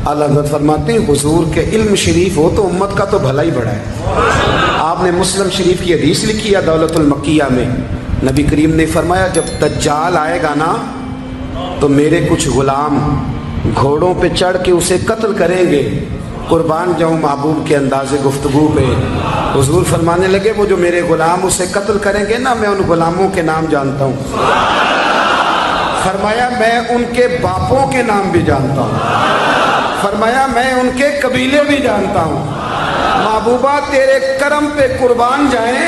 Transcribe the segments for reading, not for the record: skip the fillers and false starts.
आला हज़रत फरमाते हैं हुजूर के इल्म शरीफ हो तो उम्मत का तो भला ही बड़ा है। आपने मुस्लिम शरीफ की हदीस लिखी है दौलतुल मक्किया में, नबी करीम ने फरमाया जब दज्जाल आएगा ना तो मेरे कुछ गुलाम घोड़ों पे चढ़ के उसे कत्ल करेंगे। कुर्बान जाऊँ महबूब के अंदाज़े गुफ्तगू पे। हुजूर फरमाने लगे वो जो मेरे गुलाम उसे कत्ल करेंगे ना, मैं उन गुलामों के नाम जानता हूँ। फरमाया मैं उनके बापों के नाम भी जानता हूँ। फरमाया मैं उनके कबीले भी जानता हूँ। महबूबा तेरे करम पे कुर्बान जाएं।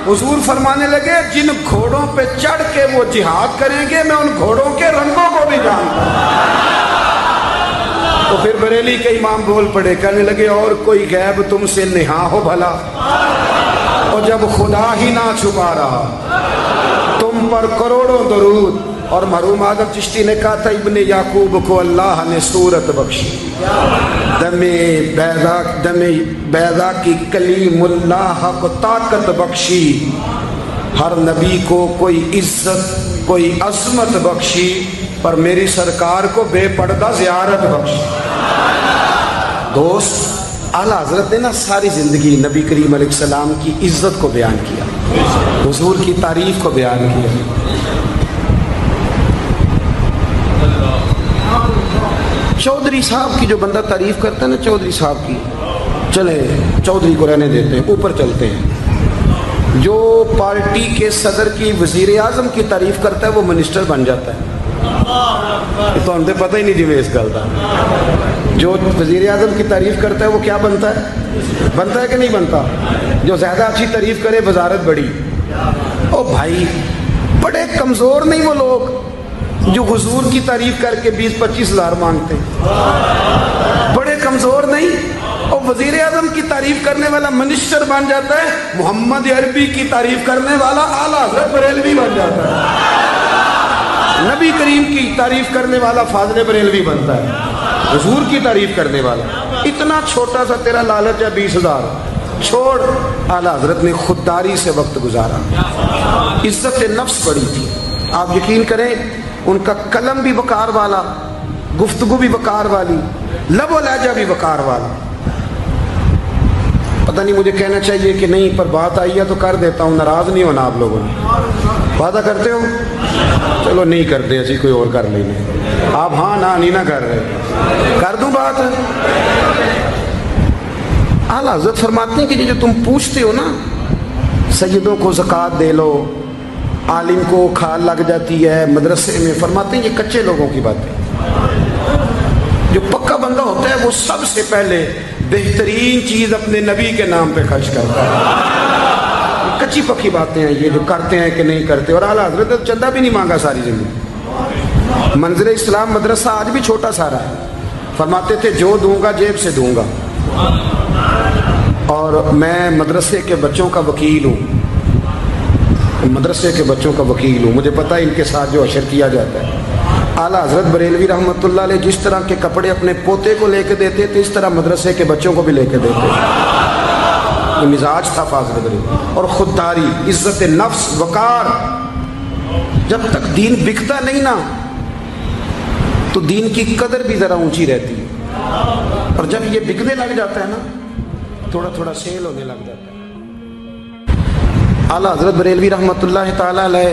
हुजूर फरमाने लगे जिन घोड़ों पे चढ़ के वो जिहाद करेंगे मैं उन घोड़ों के रंगों को भी जानता हूँ। तो फिर बरेली के इमाम बोल पड़े, कहने लगे और कोई गैब तुमसे निहा हो भला, और जब खुदा ही ना छुपा रहा तुम पर करोड़ों दरूद। और मरहूम आदम चिश्ती ने कहा था इब्ने याकूब को अल्लाह ने सूरत बख्शी, दमे बैदा की कलीमुल्लाह को ताकत बख्शी, हर नबी को कोई इज्जत कोई अजमत बख्शी, पर मेरी सरकार को बेपर्दा ज़ियारत बख्शी। दोस्त आला हज़रत ने ना सारी ज़िंदगी नबी करीम अलैहिस्सलाम की इज़्ज़त को बयान किया, हुजूर की तारीफ़ को बयान किया। चौधरी साहब की जो बंदा तारीफ़ करता है ना, चौधरी साहब की, चले चौधरी को रहने देते हैं, ऊपर चलते हैं। जो पार्टी के सदर की वज़ीर आज़म की तारीफ़ करता है वो मिनिस्टर बन जाता है। तो हमसे पता ही नहीं जिम्मे इस गल का। जो वज़ीर आज़म की तारीफ़ करता है वो क्या बनता है कि नहीं बनता? जो ज़्यादा अच्छी तारीफ़ करे वजारत बड़ी। ओ भाई बड़े कमज़ोर नहीं वो लोग जो हुजूर की तारीफ़ करके 20-25 हज़ार मांगते, बड़े कमज़ोर नहीं। और वज़ीर आज़म की तारीफ़ करने वाला मिनिस्टर बन जाता है, मोहम्मद अरबी की तारीफ़ करने वाला आला हज़रत बरेलवी बन जाता है, नबी करीम की तारीफ़ करने वाला फाज़िल बरेलवी बनता है, हुजूर की तारीफ़ करने वाला। इतना छोटा सा तेरा लालच है 20,000 छोड़। आला हज़रत ने खुददारी से वक्त गुजारा, इज़्ज़त नफ्स बड़ी थी। आप यकीन करें उनका कलम भी वकार वाला, गुफ्तगू भी वकार वाली, लबो लहजा भी वकार वाला। पता नहीं मुझे कहना चाहिए कि नहीं, पर बात आई है तो कर देता हूँ, नाराज़ नहीं होना आप लोगों ने। वादा करते हो? चलो नहीं करते, ऐसी कोई और कर लेंगे। आप हाँ ना नहीं ना कर रहे, कर दूँ बात। आला हज़रत फरमाते हैं कि जो तुम पूछते हो ना, सैयदों को ज़कात दे लो, आलिम को खाल लग जाती है मदरसे में, फरमाते हैं ये कच्चे लोगों की बात है। जो पक्का बंदा होता है वो सबसे पहले बेहतरीन चीज़ अपने नबी के नाम पे खर्च करता है। कच्ची पक्की बातें हैं ये जो करते हैं कि नहीं करते। और आला हज़रत ने चंदा भी नहीं मांगा सारी ज़िंदगी। मंज़िल इस्लाम मदरसा आज भी छोटा सारा है, फरमाते थे जो दूंगा जेब से दूंगा, और मैं मदरसे के बच्चों का वकील हूँ, मदरसे के बच्चों का वकील हूँ, मुझे पता है इनके साथ जो अशर किया जाता है। आला हज़रत बरेलवी रहमतुल्लाह अलैह जिस तरह के कपड़े अपने पोते को लेके देते थे, इस तरह मदरसे के बच्चों को भी लेके देते थे। ये मिजाज था फाज़िल बरेलवी। और खुददारी, इज़्ज़त नफ्स, वकार। जब तक दीन बिकता नहीं ना तो दीन की कदर भी ज़रा ऊंची रहती है, और जब ये बिकने लग जाता है ना थोड़ा थोड़ा सेल होने लग जाता है। आला हज़रत बरेलवी रहमतुल्लाह ताला अलैह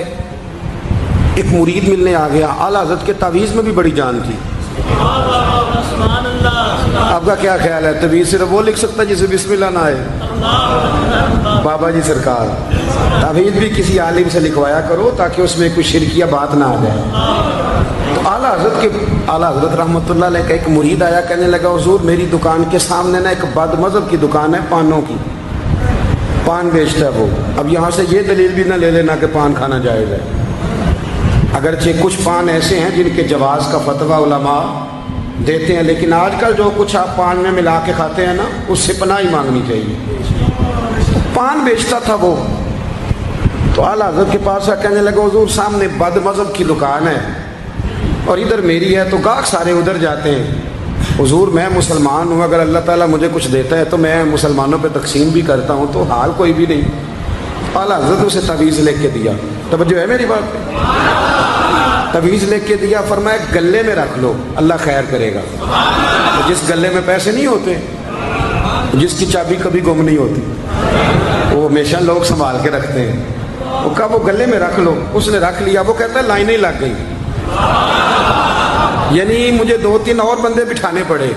एक मुरीद मिलने आ गया। आला हज़रत के तावीज़ में भी बड़ी जान थी। आपका क्या ख्याल है, तवीज़ सिर्फ वो लिख सकता है जिसे बिस्मिल्लाह ना आए? बाबा जी सरकार, तावीज़ भी किसी आलिम से लिखवाया करो ताकि उसमें कोई शिरकिया बात ना आ जाए। तो आला हज़रत रहमतुल्लाह अलैह का एक मुरीद आया, कहने लगा हुजूर मेरी दुकान के सामने ना एक बदमज़हब की दुकान है, पानों की, पान बेचता है वो। अब यहाँ से ये दलील भी ना ले लेना कि पान खाना जायज़ है, अगरचे कुछ पान ऐसे हैं जिनके जवाज़ का फतवा उलमा देते हैं, लेकिन आजकल जो कुछ आप पान में मिला के खाते हैं ना, उससे पनाही मांगनी चाहिए। पान बेचता था वो। तो आला हज़रत के पास कहने लगा हुजूर सामने बदमज़हब की दुकान है और इधर मेरी है, तो गाहक सारे उधर जाते हैं। हुजूर मैं मुसलमान हूँ, अगर अल्लाह ताला मुझे कुछ देता है तो मैं मुसलमानों पे तकसीम भी करता हूँ, तो हाल कोई भी नहीं। आला हज़रत उसे तवीज़ लेके दिया, तवज्जो है मेरी बात पे? तवीज़ लेके दिया, फरमाया गले में रख लो, अल्लाह खैर करेगा। جس گلے میں پیسے نہیں ہوتے، جس کی چابی کبھی گم نہیں ہوتی، وہ ہمیشہ لوگ سنبھال کے رکھتے ہیں، وہ کہا وہ گلے میں رکھ لو، اس نے رکھ لیا، وہ کہتا ہے لائنیں لگ گئی، یعنی مجھے 2-3 اور بندے بٹھانے پڑے،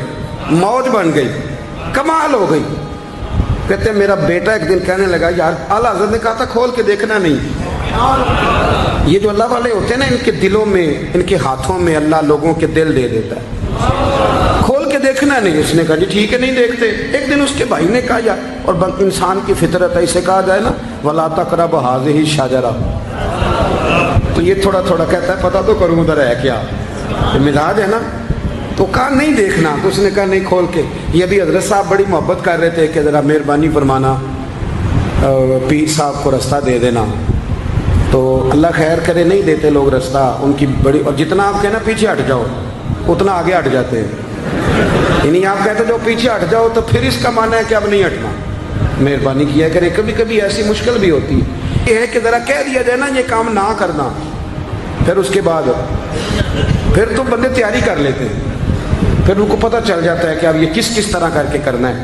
موج بن گئی، کمال ہو گئی۔ کہتے ہیں میرا بیٹا ایک دن کہنے لگا یار اعلیٰ حضرت نے کہا تھا کھول کے دیکھنا نہیں۔ یہ جو اللہ والے ہوتے ہیں نا، ان کے دلوں میں، ان کے ہاتھوں میں اللہ لوگوں کے دل دے دیتا ہے، کھول کے دیکھنا نہیں۔ اس نے کہا جی ٹھیک ہے نہیں دیکھتے۔ ایک دن اس کے بھائی نے کہا یار، اور انسان کی فطرت ہے، اسے کہا جائے نا وَلَا تَقْرَبُوا هَٰذِهِ الشَّجَرَةَ، تو یہ تھوڑا تھوڑا کہتا ہے پتہ تو کروں ادھر ہے کیا، یہ مزاج ہے نا۔ تو کہا نہیں دیکھنا، تو اس نے کہا نہیں کھول کے۔ یہ بھی حضرت صاحب بڑی محبت کر رہے تھے کہ ذرا مہربانی فرمانا پیر صاحب کو رستہ دے دینا، تو اللہ خیر کرے نہیں دیتے لوگ رستہ، ان کی بڑی، اور جتنا آپ کہنا پیچھے ہٹ جاؤ اتنا آگے ہٹ جاتے ہیں، یعنی آپ کہتے جو پیچھے ہٹ جاؤ تو پھر اس کا معنی ہے کہ اب نہیں ہٹنا۔ مہربانی کیا کرے، کبھی کبھی ایسی مشکل بھی ہوتی ہے، یہ ہے کہ ذرا کہہ دیا جائے نا یہ کام نہ کرنا، پھر اس کے بعد پھر تو بندے تیاری کر لیتے ہیں، پھر ان کو پتہ چل جاتا ہے کہ اب یہ کس طرح کر کے کرنا ہے۔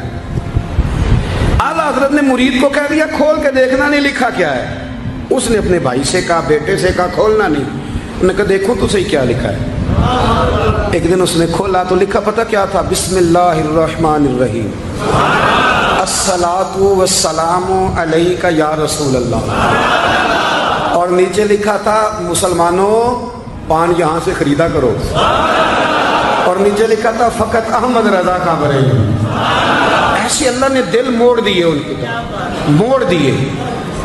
اعلیٰ حضرت نے مرید کو کہہ دیا کھول کے دیکھنا نہیں، لکھا کیا ہے؟ اس نے اپنے بھائی سے کہا، بیٹے سے کہا کھولنا نہیں۔ انہوں نے کہا دیکھو تو صحیح کیا لکھا ہے۔ ایک دن اس نے کھولا تو لکھا پتہ کیا تھا؟ بسم اللہ الرحمن الرحیم، الصلاۃ والسلام علیک یا رسول اللہ، اور نیچے لکھا تھا مسلمانوں پان یہاں سے خریدا کرو، اور نیچے لکھا تھا فقط احمد رضا کا برے۔ ایسے اللہ نے دل موڑ دیے، ان کے موڑ دیے۔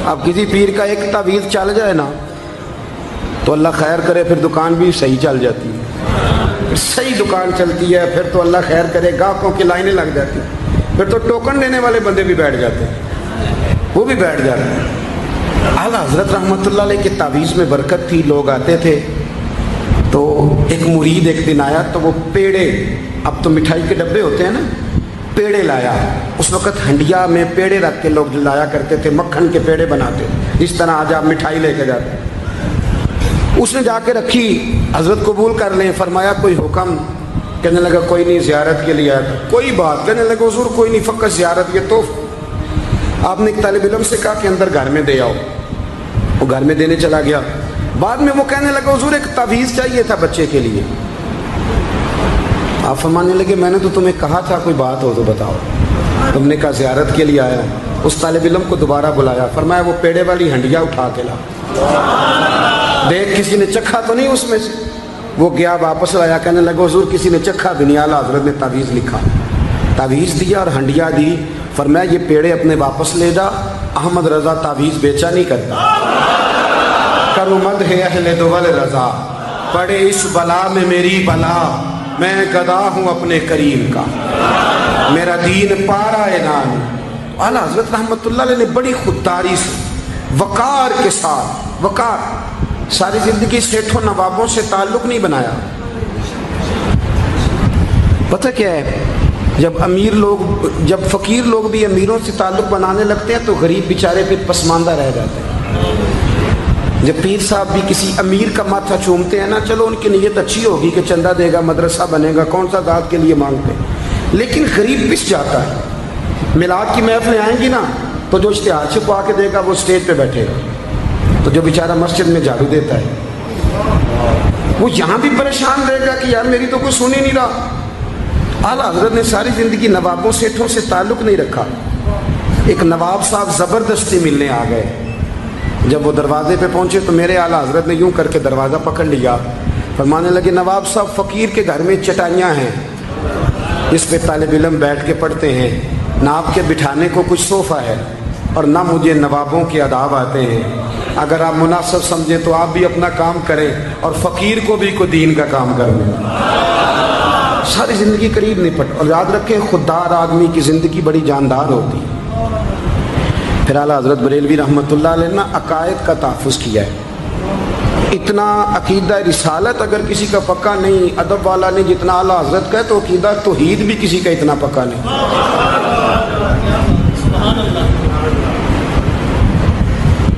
اب کسی پیر کا ایک تعویذ چل جائے نا تو اللہ خیر کرے پھر دکان بھی صحیح چل جاتی ہے، پھر صحیح دکان چلتی ہے، پھر تو اللہ خیر کرے گاہکوں کی لائنیں لگ جاتی ہیں، پھر تو ٹوکن لینے والے بندے بھی بیٹھ جاتے ہیں، وہ بھی بیٹھ جاتے ہیں۔ اعلیٰ حضرت رحمۃ اللہ علیہ کے تعویذ میں برکت تھی، لوگ آتے تھے تو ایک مرید ایک دن آیا تو وہ پیڑے، اب تو مٹھائی کے ڈبے ہوتے ہیں نا، پیڑے لایا۔ اس وقت ہنڈیا میں پیڑے رکھ کے لوگ لایا کرتے تھے، مکھن کے پیڑے بناتے، جس طرح آج آپ مٹھائی لے کے جاتے۔ اس نے جا کے رکھی، حضرت قبول کر لیں، فرمایا کوئی حکم؟ کہنے لگا کوئی نہیں، زیارت کے لیے آیا تھا۔ کوئی بات؟ کہنے لگا حضور کوئی نہیں، فقط زیارت، یہ تو آپ نے ایک طالب علم سے کہا کہ اندر گھر میں دے آؤ، وہ گھر میں دینے چلا گیا۔ بعد میں وہ کہنے لگا حضور ایک تعویذ چاہیے تھا بچے کے لیے۔ آپ فرمانے لگے میں نے تو تمہیں کہا تھا کوئی بات ہو تو بتاؤ۔ تم نے کہا زیارت کے لیے آیا ہوں۔ اس طالب علم کو دوبارہ بلایا، فرمایا وہ پیڑے والی ہنڈیا اٹھا کے لا، دیکھ کسی نے چکھا تو نہیں اس میں سے۔ وہ گیا واپس لایا، کہنے لگا حضور کسی نے چکھا بھی نہیں، اعلیٰ حضرت نے تعویذ لکھا، تعویذ دیا اور ہنڈیا دی، فرمایا یہ پیڑے اپنے واپس لے جا، احمد رضا تعویذ بیچا نہیں کرتا۔ کرو مد ہے اہل دول رضا، پڑے اس بلا میں میری بلا، میں گدا ہوں اپنے کریم کا، میرا دین پارا انعام۔ اعلیٰ حضرت رحمۃ اللہ علیہ نے بڑی خودداری سے، وقار کے ساتھ، وقار، ساری زندگی سیٹھوں نوابوں سے تعلق نہیں بنایا۔ پتہ کیا ہے، جب امیر لوگ، جب فقیر لوگ بھی امیروں سے تعلق بنانے لگتے ہیں تو غریب بیچارے پھر پسماندہ رہ جاتے ہیں۔ جب پیر صاحب بھی کسی امیر کا ماتھا چومتے ہیں نا، چلو ان کی نیت اچھی ہوگی کہ چندہ دے گا، مدرسہ بنے گا، کون سا ذات کے لیے مانگتے ہیں، لیکن غریب پس جاتا ہے۔ میلاد کی محفلیں آئیں گی نا تو جو اشتہار چھپوا کے دے گا وہ اسٹیج پہ بیٹھے گا، تو جو بیچارہ مسجد میں جھاڑو دیتا ہے وہ یہاں بھی پریشان رہے گا کہ یار میری تو کوئی سن ہی نہیں رہا۔ اعلیٰ حضرت نے ساری زندگی نوابوں سیٹھوں سے تعلق نہیں رکھا۔ ایک نواب صاحب زبردستی ملنے آ گئے، جب وہ دروازے پہ پہنچے تو میرے اعلیٰ حضرت نے یوں کر کے دروازہ پکڑ لیا، فرمانے لگے نواب صاحب فقیر کے گھر میں چٹائیاں ہیں، اس پہ طالب علم بیٹھ کے پڑھتے ہیں، نہ آپ کے بٹھانے کو کچھ صوفہ ہے اور نہ مجھے نوابوں کے آداب آتے ہیں، اگر آپ مناسب سمجھیں تو آپ بھی اپنا کام کریں اور فقیر کو بھی کوئی دین کا کام کرنے۔ ساری زندگی قریب نہیں پٹ، اور یاد رکھیں خوددار آدمی کی زندگی بڑی جاندار ہوتی ہے۔ پھر اعلیٰ حضرت بریلوی رحمۃ اللہ علیہ نے عقائد کا تحفظ کیا ہے۔ اتنا عقیدہ رسالت اگر کسی کا پکا نہیں، ادب والا نہیں جتنا اعلیٰ حضرت کا ہے، تو عقیدہ توحید بھی کسی کا اتنا پکا نہیں۔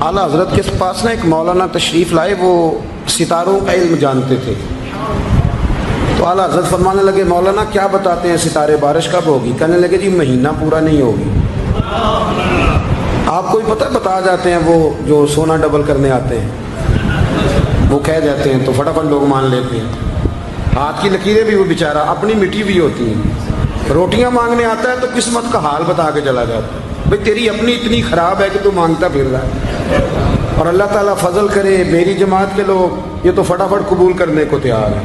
اعلیٰ حضرت کے پاس نا ایک مولانا تشریف لائے، وہ ستاروں کا علم جانتے تھے، تو आला हज़रत फरमाने लगे मौलाना क्या बताते हैं सितारे, बारिश कब होगी? कहने लगे जी महीना पूरा नहीं होगी। आपको ही पता बता जाते हैं, वो जो सोना डबल करने आते हैं वो कह जाते हैं तो फटाफट लोग मान लेते हैं। हाथ की लकीरें भी वो बेचारा अपनी मिट्टी भी होती हैं। रोटियां मांगने आता है तो किस्मत का हाल बता के चला जाता है, भाई तेरी अपनी इतनी ख़राब है कि तू मांगता फिर रहा है। और अल्लाह ताला फजल करे, मेरी जमात के लोग ये तो फटाफट कबूल करने को तैयार है।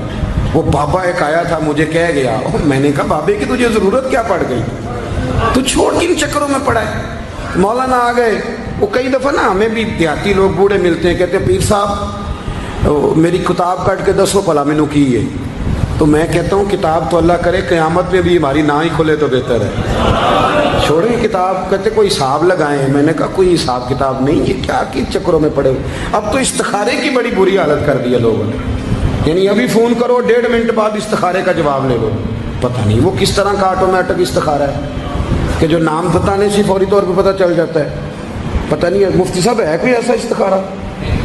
वो बाबा एक आया था, मुझे कह गया, मैंने कहा बाबे की तुझे ज़रूरत क्या पड़ गई, तू छोड़ किन चक्करों में पड़ा है। मौलाना आ गए। वो कई दफ़ा ना हमें भी देहाती लोग बूढ़े मिलते हैं, कहते हैं पीर साहब मेरी किताब काट के दसो भला मैनू की है। तो मैं कहता हूँ किताब तो अल्लाह करे क़यामत में भी हमारी ना ही खुले तो बेहतर है, छोड़ें किताब। कहते कोई हिसाब लगाएं। मैंने कहा कोई हिसाब किताब नहीं, ये क्या किन चक्करों में पड़े। अब तो इस्तिखारे की बड़ी बुरी हालत कर दी है लोगों ने, यानी अभी फ़ोन करो 1.5 मिनट बाद इस्तिखारे का जवाब ले लो। पता नहीं वो किस तरह का ऑटोमेटिक इस्तिखारा है कि जो नाम बताने से फौरी तौर पे पता चल जाता है। पता नहीं है मुफ्ती साहब है कोई ऐसा इस्तिखारा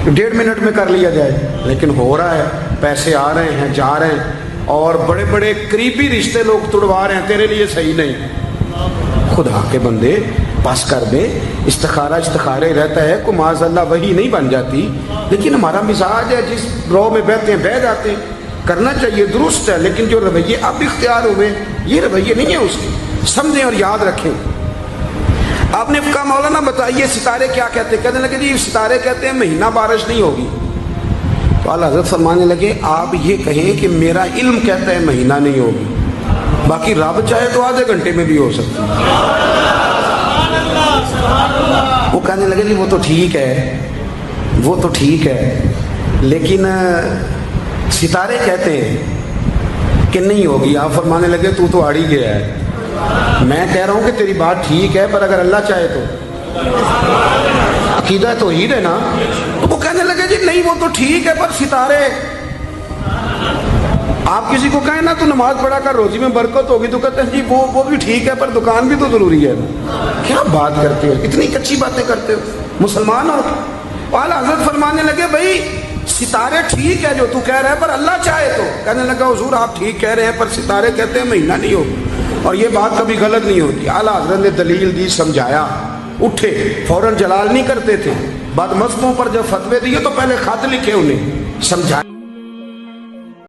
1.5 मिनट में कर लिया जाए, लेकिन हो रहा है। पैसे आ रहे हैं, जा रहे हैं, और बड़े बड़े करीबी रिश्ते लोग तुड़वा रहे हैं, तेरे लिए सही नहीं। खुदा के बंदे बस कर दे। इस्तिखारा इस्तिखारे रहता है, को माज़अल्लाह वही नहीं बन जाती, लेकिन हमारा मिजाज है जिस रो में बहते हैं बह जाते हैं। करना चाहिए दुरुस्त है, लेकिन जो रवैये अब इख्तियार हुए ये रवैये नहीं है उसके, समझें और याद रखें। आपने कहा मौलाना बताइए सितारे क्या कहते हैं? कहने लगे जी सितारे कहते हैं महीना बारिश नहीं होगी। तो आला हज़रत फरमाने लगे आप ये कहें कि मेरा इल्म कहता है महीना नहीं होगी, बाकी रब चाहे तो आधे घंटे में भी हो सकती है। वो कहने लगे जी वो तो ठीक है, वो तो ठीक है, लेकिन सितारे कहते हैं कि नहीं होगी। आप फरमाने लगे तू तो आड़ी गया है। मैं कह रहा हूँ कि तेरी बात ठीक है, पर अगर अल्लाह चाहे तो, अकीदा तो ही है ना। तो वो कहने लगे जी नहीं वो तो ठीक है, पर सितारे, आप किसी को कहें ना तो नमाज पढ़ा कर रोजी में बरकत होगी, तो कहते हैं जी वो भी ठीक है, पर दुकान भी तो जरूरी है ना। क्या बात करते हो, इतनी कच्ची बातें करते हो मुसलमान हो। आला हज़रत फरमाने लगे भाई सितारे ठीक है जो तू कह रहा है, पर अल्लाह चाहे तो। कहने लगा हुजूर आप ठीक कह रहे हैं, पर सितारे कहते हैं महीना नहीं होगा, और ये बात कभी गलत नहीं होती। आला हज़रत ने दलील दी, समझाया, उठे, फौरन जलाल नहीं करते थे। बदमस्तों पर जब फतवे दिए तो पहले खत लिखे, उन्हें समझाया।